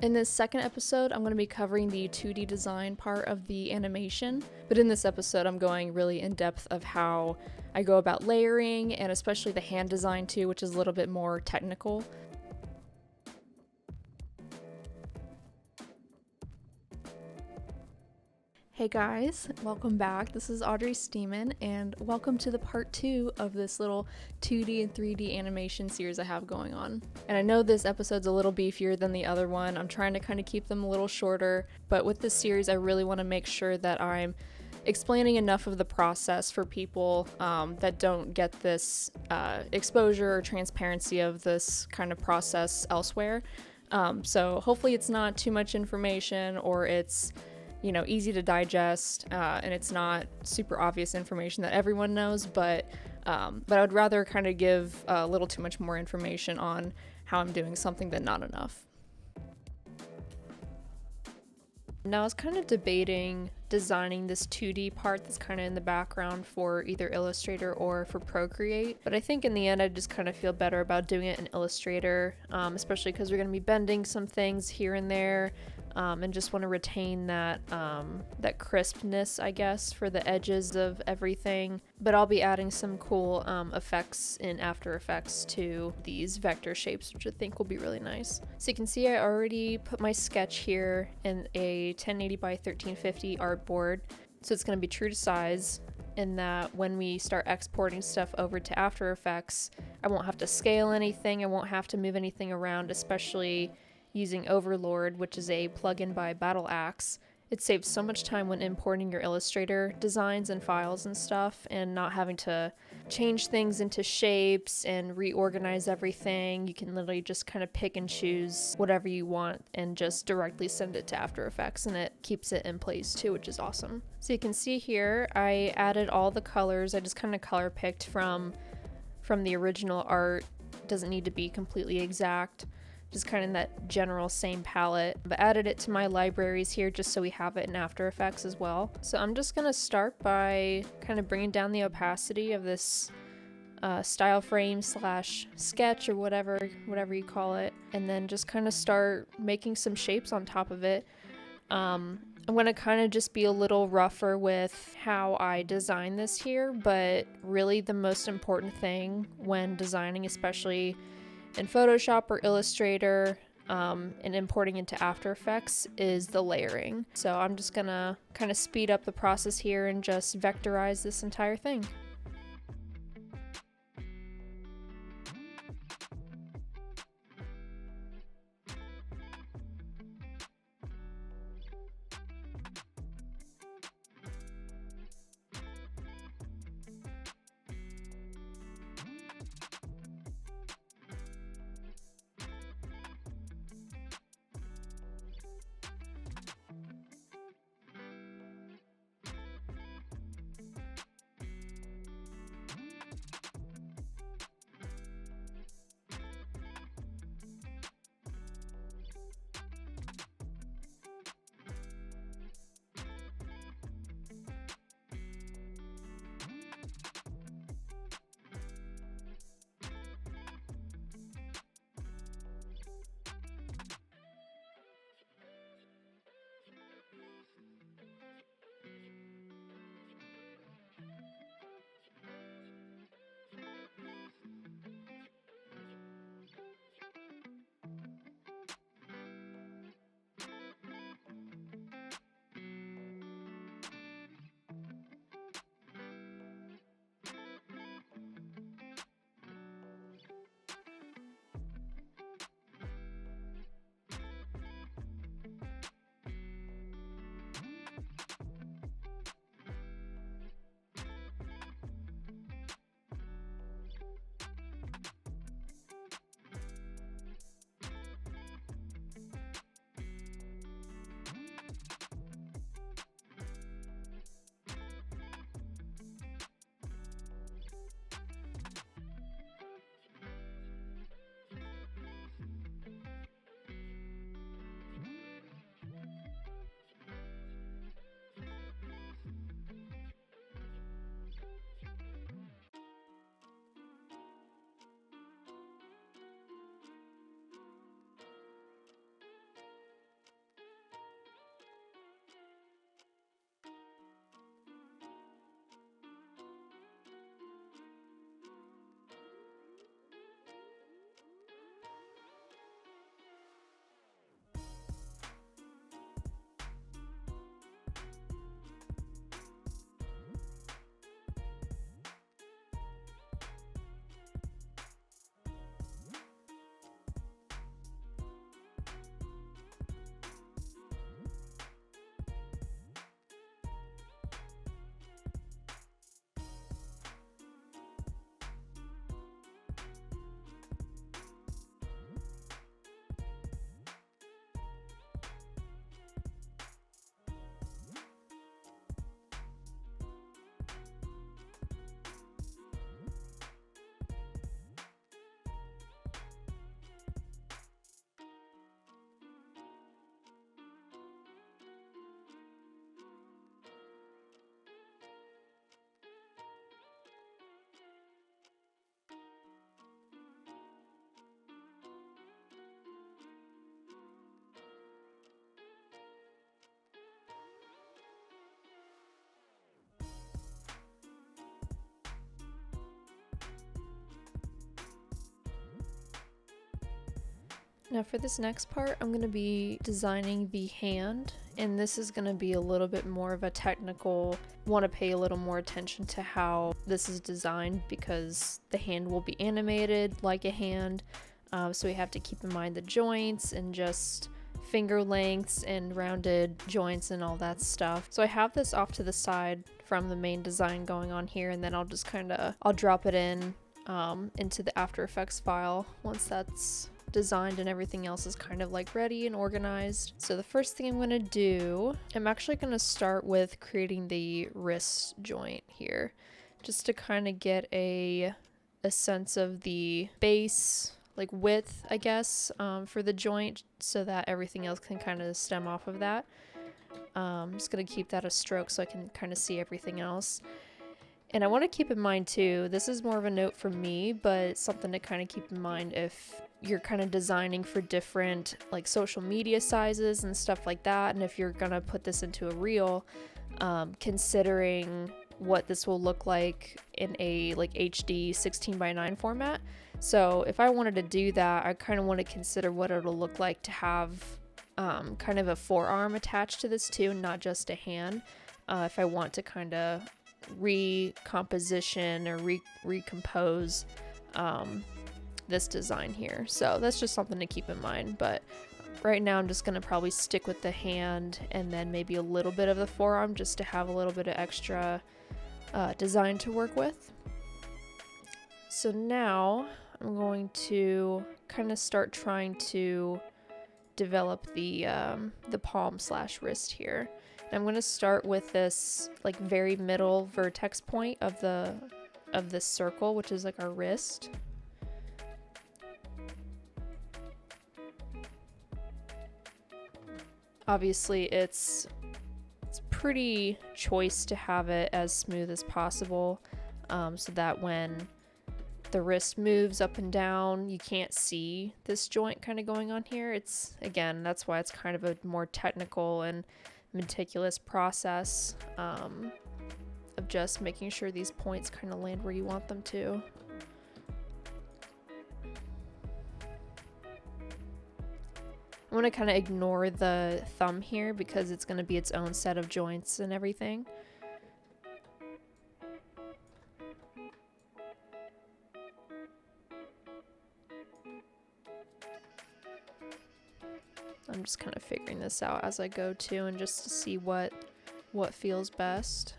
In this second episode, I'm going to be covering the 2D design part of the animation, but in this episode, I'm going really in depth of how I go about layering and especially the hand design too, which is a little bit more technical. Hey guys, welcome back. This is Audrey Steeman, and welcome to the part 2 of this little 2D and 3D animation series I have going on. And I know this episode's a little beefier than the other one. I'm trying to kind of keep them a little shorter, but with this series I really want to make sure that I'm explaining enough of the process for people that don't get this exposure or transparency of this kind of process elsewhere. So hopefully it's not too much information, or it's easy to digest, and it's not super obvious information that everyone knows, but I would rather kind of give a little too much more information on how I'm doing something than not enough. Now I was kind of debating designing this 2D part that's kind of in the background for either Illustrator or for Procreate, but I think in the end I just kind of feel better about doing it in Illustrator, especially because we're going to be bending some things here and there, and just want to retain that crispness, I guess, for the edges of everything. But I'll be adding some cool effects in After Effects to these vector shapes, which I think will be really nice. So you can see I already put my sketch here in a 1080 by 1350 artboard, so it's going to be true to size, in that when we start exporting stuff over to After Effects, I won't have to scale anything, I won't have to move anything around, especially using Overlord, which is a plugin by Battle Axe. It saves so much time when importing your Illustrator designs and files and stuff, and not having to change things into shapes and reorganize everything. You can literally just kind of pick and choose whatever you want and just directly send it to After Effects, and it keeps it in place too, which is awesome. So you can see here I added all the colors. I just kind of color picked from the original art. It doesn't need to be completely exact, just kind of in that general same palette, but added it to my libraries here just so we have it in After Effects as well. So I'm just gonna start by kind of bringing down the opacity of this style frame slash sketch, or whatever you call it, and then just kind of start making some shapes on top of it. I'm gonna kind of just be a little rougher with how I design this here, but really the most important thing when designing, especially in Photoshop or Illustrator, and importing into After Effects, is the layering. So I'm just gonna kind of speed up the process here and just vectorize this entire thing. Now for this next part, I'm going to be designing the hand, and this is going to be a little bit more of a technical, want to pay a little more attention to how this is designed because the hand will be animated like a hand, so we have to keep in mind the joints and just finger lengths and rounded joints and all that stuff. So I have this off to the side from the main design going on here, and then I'll just I'll drop it in into the After Effects file once that's designed and everything else is kind of like ready and organized. So the first thing I'm going to do, I'm actually going to start with creating the wrist joint here, just to kind of get a sense of the base, like width, I guess, for the joint, so that everything else can kind of stem off of that. I'm just going to keep that a stroke so I can kind of see everything else. And I want to keep in mind too, this is more of a note for me, but something to kind of keep in mind if you're kind of designing for different like social media sizes and stuff like that, and if you're gonna put this into a reel, considering what this will look like in a like HD 16:9 format. So if I wanted to do that, I kind of want to consider what it'll look like to have kind of a forearm attached to this too, not just a hand, if I want to kind of recomposition or recompose this design here. So that's just something to keep in mind, but right now I'm just going to probably stick with the hand and then maybe a little bit of the forearm just to have a little bit of extra design to work with. So now I'm going to kind of start trying to develop the palm / wrist here. And I'm going to start with this like very middle vertex point of this circle, which is like our wrist. Obviously it's pretty choice to have it as smooth as possible, so that when the wrist moves up and down, you can't see this joint kind of going on here. It's, again, that's why it's kind of a more technical and meticulous process of just making sure these points kind of land where you want them to. I'm going to kind of ignore the thumb here because it's going to be its own set of joints and everything. I'm just kind of figuring this out as I go too, and just to see what feels best.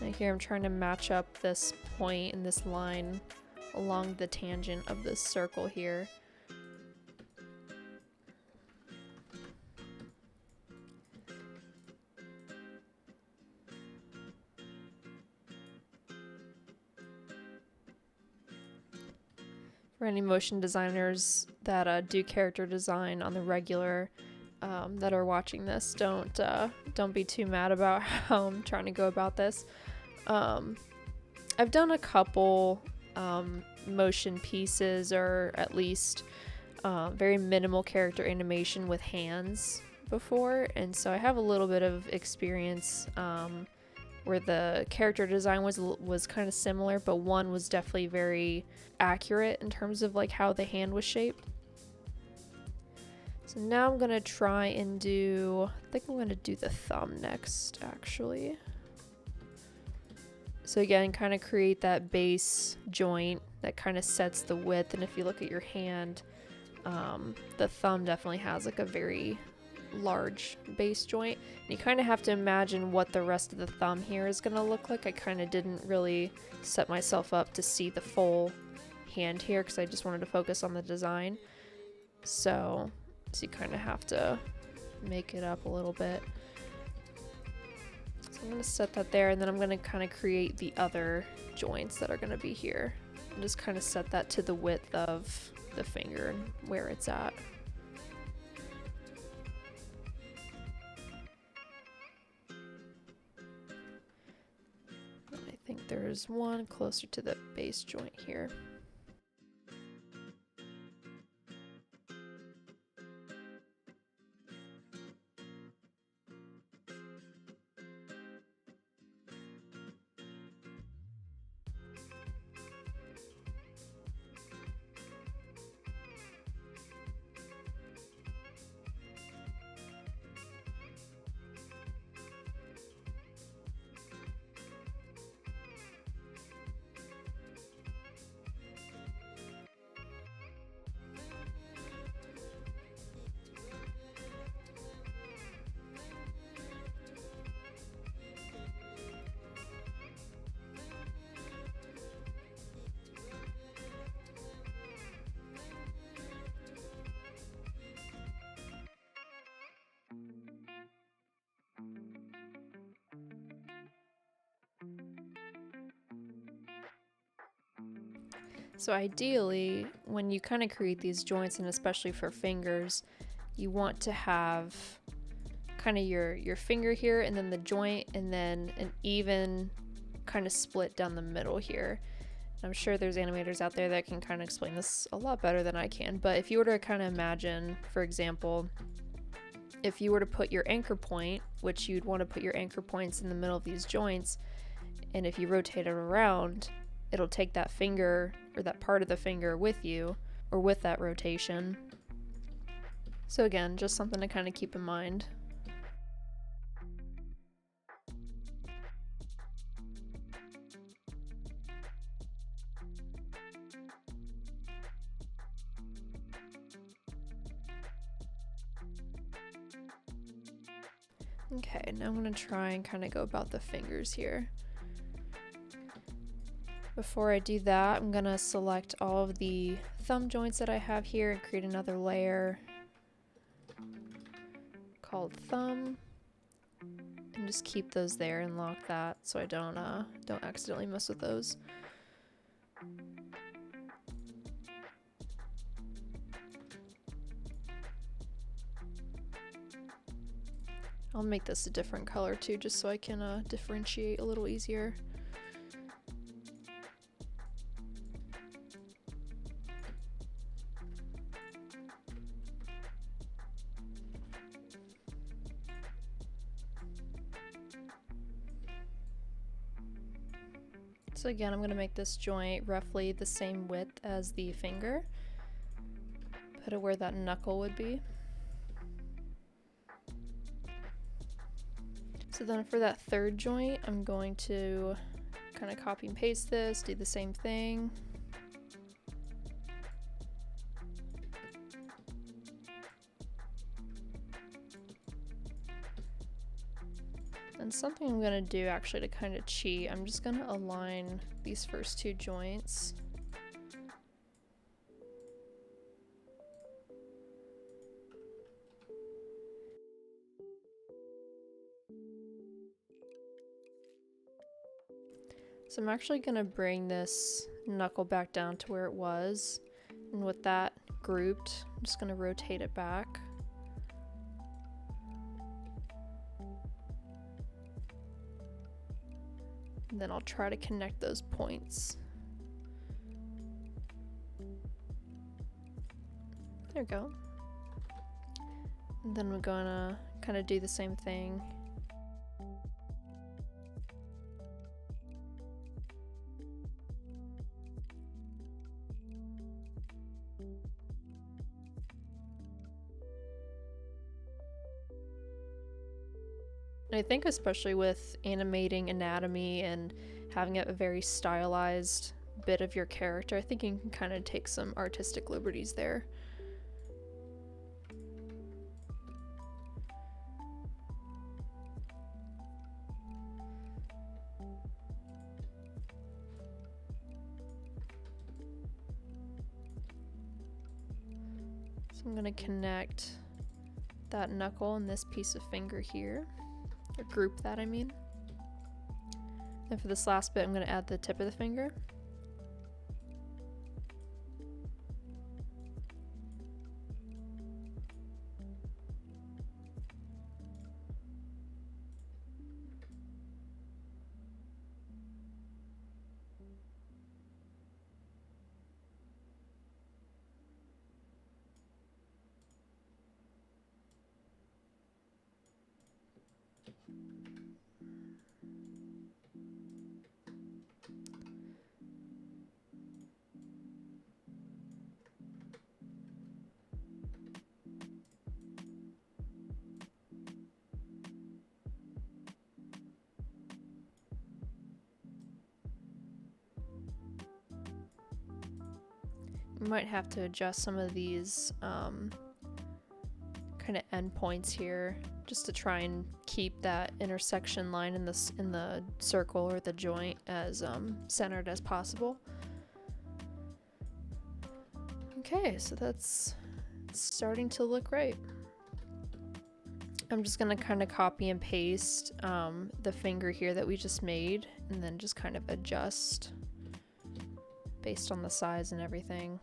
Now here I'm trying to match up this point and this line along the tangent of this circle here. For any motion designers that do character design on the regular that are watching this, don't be too mad about how I'm trying to go about this. I've done a couple motion pieces, or at least very minimal character animation with hands before, and so I have a little bit of experience where the character design was kind of similar, but one was definitely very accurate in terms of like how the hand was shaped. So now I'm gonna try and I think I'm gonna do the thumb next, actually. So again, kind of create that base joint that kind of sets the width, and if you look at your hand, the thumb definitely has like a very large base joint. And you kind of have to imagine what the rest of the thumb here is going to look like. I kind of didn't really set myself up to see the full hand here because I just wanted to focus on the design. So you kind of have to make it up a little bit. So I'm going to set that there, and then I'm going to kind of create the other joints that are going to be here. And just kind of set that to the width of the finger and where it's at. And I think there's one closer to the base joint here. So ideally, when you kind of create these joints, and especially for fingers, you want to have kind of your finger here and then the joint and then an even kind of split down the middle here. I'm sure there's animators out there that can kind of explain this a lot better than I can, but if you were to kind of imagine, for example, if you were to put your anchor point, which you'd want to put your anchor points in the middle of these joints, and if you rotate it around, it'll take that finger or that part of the finger with you, or with that rotation. So again, just something to kind of keep in mind. Okay, now I'm going to try and kind of go about the fingers here. Before I do that, I'm going to select all of the thumb joints that I have here and create another layer called thumb, and just keep those there and lock that so I don't accidentally mess with those. I'll make this a different color too, just so I can differentiate a little easier. So again, I'm going to make this joint roughly the same width as the finger. Put it where that knuckle would be. So then for that third joint, I'm going to kind of copy and paste this, do the same thing. And something I'm going to do actually to kind of cheat, I'm just going to align these first two joints. So I'm actually going to bring this knuckle back down to where it was, and with that grouped, I'm just going to rotate it back. And then I'll try to connect those points. There we go. And then we're gonna kind of do the same thing. And I think especially with animating anatomy and having it a very stylized bit of your character, I think you can kind of take some artistic liberties there. So I'm going to connect that knuckle and this piece of finger here. Or group that, I mean. And for this last bit, I'm going to add the tip of the finger. You might have to adjust some of these kind of endpoints here just to try and keep that intersection line in the circle or the joint as centered as possible. Okay, so that's starting to look right. I'm just gonna kind of copy and paste the finger here that we just made, and then just kind of adjust based on the size and everything.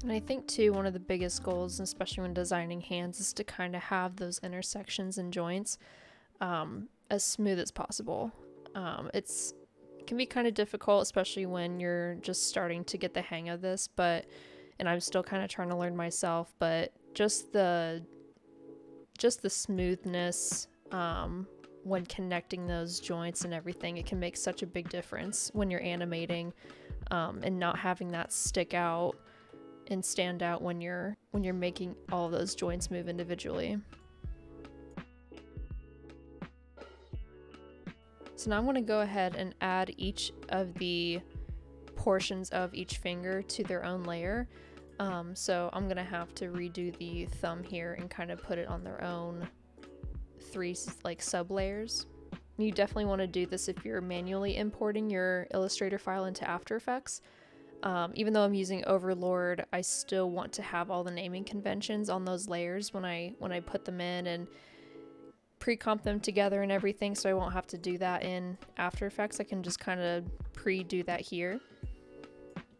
And I think too, one of the biggest goals, especially when designing hands, is to kind of have those intersections and joints as smooth as possible. It can be kind of difficult, especially when you're just starting to get the hang of this, and I'm still kind of trying to learn myself, but just the smoothness when connecting those joints and everything, it can make such a big difference when you're animating, and not having that stick out and stand out when you're making all of those joints move individually. So now I'm going to go ahead and add each of the portions of each finger to their own layer. So I'm going to have to redo the thumb here and kind of put it on their own 3 like sub layers. You definitely want to do this if you're manually importing your Illustrator file into After Effects. Even though I'm using Overlord, I still want to have all the naming conventions on those layers when I put them in and pre-comp them together and everything, so I won't have to do that in After Effects. I can just kind of pre-do that here.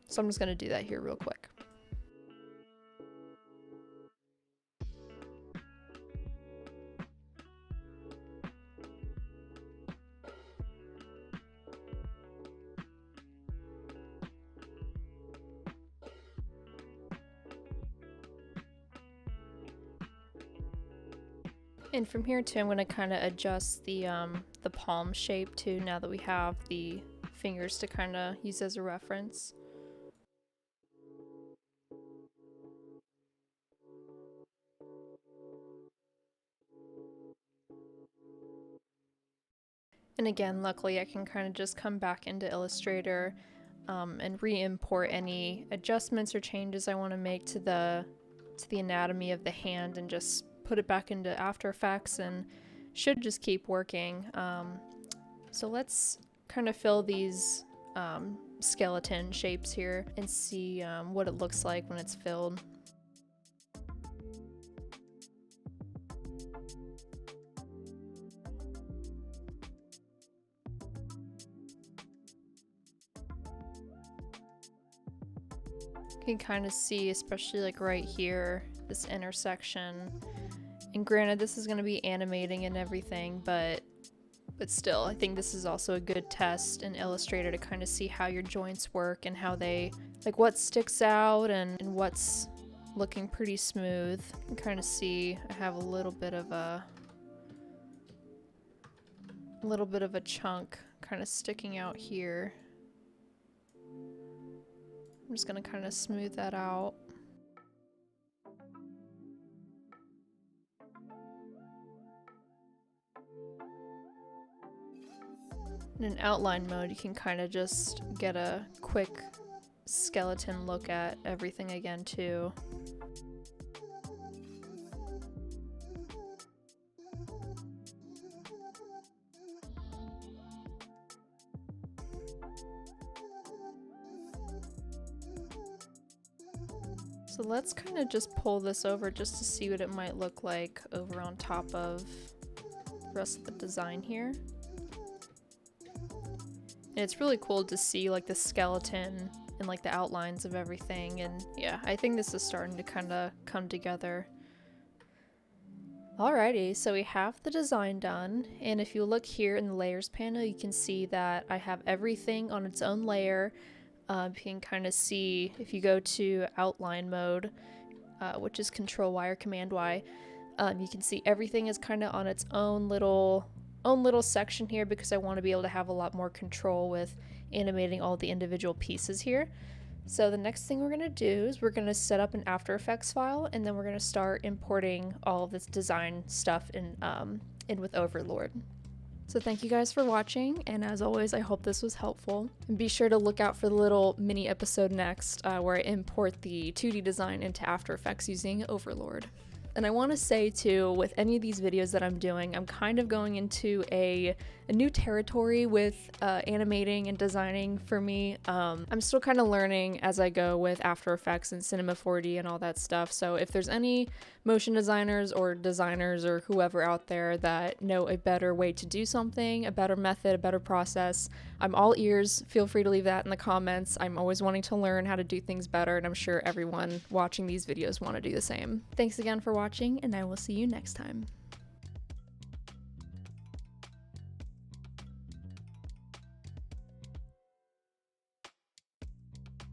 So I'm just going to do that here real quick. And from here too, I'm going to kind of adjust the palm shape too, now that we have the fingers to kind of use as a reference. And again, luckily I can kind of just come back into Illustrator and re-import any adjustments or changes I want to make to the anatomy of the hand and just put it back into After Effects, and should just keep working. So let's kind of fill these skeleton shapes here and see what it looks like when it's filled. You can kind of see, especially like right here, this intersection. And granted, this is going to be animating and everything, but still, I think this is also a good test in Illustrator to kind of see how your joints work and how they, like what sticks out and what's looking pretty smooth. You can kind of see I have a little bit of a chunk kind of sticking out here. I'm just going to kind of smooth that out. In outline mode, you can kind of just get a quick skeleton look at everything again too. So let's kind of just pull this over just to see what it might look like over on top of the rest of the design here. And it's really cool to see like the skeleton and like the outlines of everything, and yeah, I think this is starting to kind of come together. Alrighty, so we have the design done, and if you look here in the layers panel, you can see that I have everything on its own layer. You can kind of see if you go to outline mode, which is Control Y or Command Y, you can see everything is kind of on its own little section here because I want to be able to have a lot more control with animating all the individual pieces here. So the next thing we're going to do is we're going to set up an After Effects file, and then we're going to start importing all of this design stuff in with Overlord. So thank you guys for watching, and as always, I hope this was helpful. And be sure to look out for the little mini episode next where I import the 2D design into After Effects using Overlord. And I want to say too, with any of these videos that I'm doing, I'm kind of going into a new territory with animating and designing for me. I'm still kind of learning as I go with After Effects and Cinema 4D and all that stuff. So if there's any motion designers or whoever out there that know a better way to do something, a better method, a better process, I'm all ears. Feel free to leave that in the comments. I'm always wanting to learn how to do things better, and I'm sure everyone watching these videos want to do the same. Thanks again for watching, and I will see you next time.